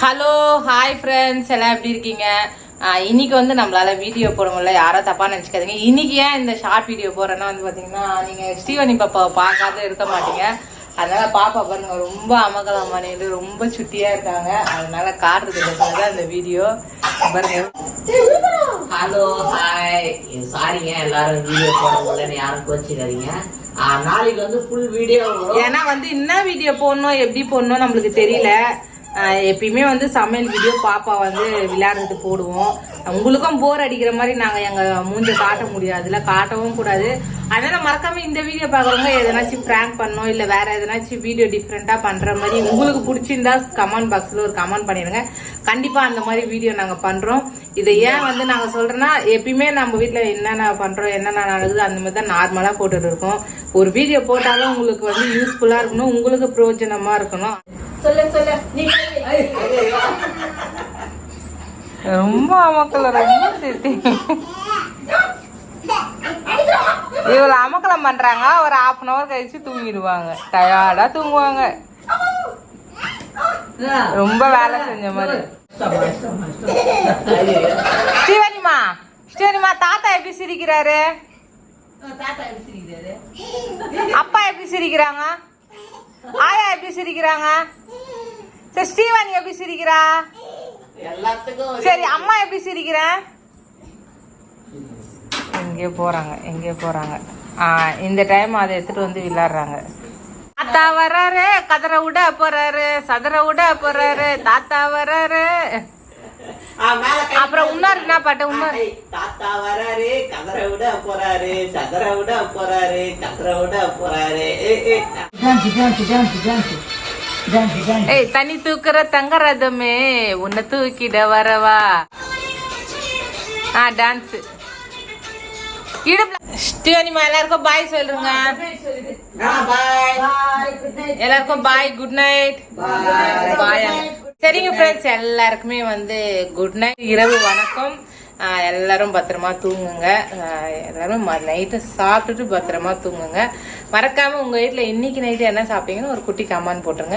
Hello hi friends, எல்லாம் எப்படி இருக்கீங்க? இன்னைக்கு வந்து நம்மளால வீடியோ போட முடியல, யாரோ தப்பா நினச்சிக்காதீங்க. இன்னைக்கு ஏன் இந்த ஷார்ட் வீடியோ போறேன்னா வந்து பார்த்தீங்கன்னா, நீங்கள் ஸ்ரீவனி பாப்பாவை பார்க்காத இருக்க மாட்டீங்க. அதனால பாப்பா பாருங்க ரொம்ப அமகலமானிட்டு ரொம்ப சுட்டியா இருக்காங்க. அதனால காட்டுறதுக்கு தான் இந்த வீடியோ பாருங்க. ஹலோ ஹாய், சாரிங்க எல்லாரும் வீடியோ போட முடியலன்னு யாரும் கோச்சிக்காதீங்க. நாளைக்கு வந்து ஃபுல் வீடியோ வரும். ஏன்னா வந்து என்ன வீடியோ போடணும் எப்படி போடணும் நம்மளுக்கு தெரியல. எப்பயுமே வந்து சமையல் வீடியோ பாப்பா வந்து விளையாடுறது போடுவோம். உங்களுக்கும் போர் அடிக்கிற மாதிரி நாங்கள் எங்கள் மூஞ்ச காட்ட முடியாதுல, காட்டவும் கூடாது. அதனால மறக்காம இந்த வீடியோ பார்க்குறவங்க எதனாச்சும் ப்ராங்க் பண்ணோம் இல்லை வேற எதனாச்சும் வீடியோ டிஃப்ரெண்டாக பண்ணுற மாதிரி உங்களுக்கு பிடிச்சிருந்தா கமெண்ட் பாக்ஸில் ஒரு கமெண்ட் பண்ணிடுங்க. கண்டிப்பாக அந்த மாதிரி வீடியோ நாங்கள் பண்ணுறோம். இதை ஏன் வந்து நாங்கள் சொல்கிறோன்னா, எப்பயுமே நம்ம வீட்டில் என்னென்ன பண்ணுறோம் என்னென்ன நடக்குது அந்த மாதிரி தான் நார்மலாக போட்டுட்டு இருக்கோம். ஒரு வீடியோ போட்டாலும் உங்களுக்கு வந்து யூஸ்ஃபுல்லாக இருக்கணும், உங்களுக்கு பிரயோஜனமாக இருக்கணும். சொல்ல சொல்ல ரொம்ப அமக்கல ரொம்ப திட்டி இவ்வளவு அமக்கலம் பண்றாங்க. ஒரு 1/2 hour கழிச்சு தூங்கிடுவாங்க, டயர்டா தூங்குவாங்க. ரொம்ப வேலை செஞ்ச மாதிரி. ஸ்ரீவனிமா தாத்தா எப்படி சிரிக்கிறாரு? அப்பா எப்படி சிரிக்கிறாங்க? ஆயா எப்படி சிரிக்கிறாங்க? சரி ஸ்ரீவாணி எப்படி சிரிக்கிறா? சரி அம்மா எப்படி சிரிக்கிற? எங்கே போறாங்க இந்த டைம் அதை எடுத்துட்டு வந்து விளையாடுறாங்க. தாத்தா வர்றாரு, கதற விட போறாரு, சதற விட போறாரு, தாத்தா வர்றாரு. அப்புறம் இன்னொரு என்ன பாட்டு? இன்னொரு தாத்தா வராரு, கதற விட போறாரு, சதற விட போறாரு, கதற விட போறாரு. ஏய் தண்ணி தூக்குற தங்க ரதமே உன்னை தூக்கிட வரவா. டான்ஸ் ஸ்ரீவனிமா எல்லாருக்கும் பாய் சொல்லுங்க. எல்லாருக்கும் பாய், குட் நைட். பாய். சரிங்க ஃப்ரெண்ட்ஸ், எல்லாருக்குமே வந்து குட் நைட், இரவு வணக்கம். எல்லாரும் பத்திரமா தூங்குங்க. எல்லாரும் நைட்டு சாப்பிட்டுட்டு பத்திரமா தூங்குங்க. மறக்காம உங்க வீட்டில் இன்னைக்கு நைட்டு என்ன சாப்பிட்டீங்கன்னு ஒரு குட்டி கமெண்ட் போட்டுருங்க.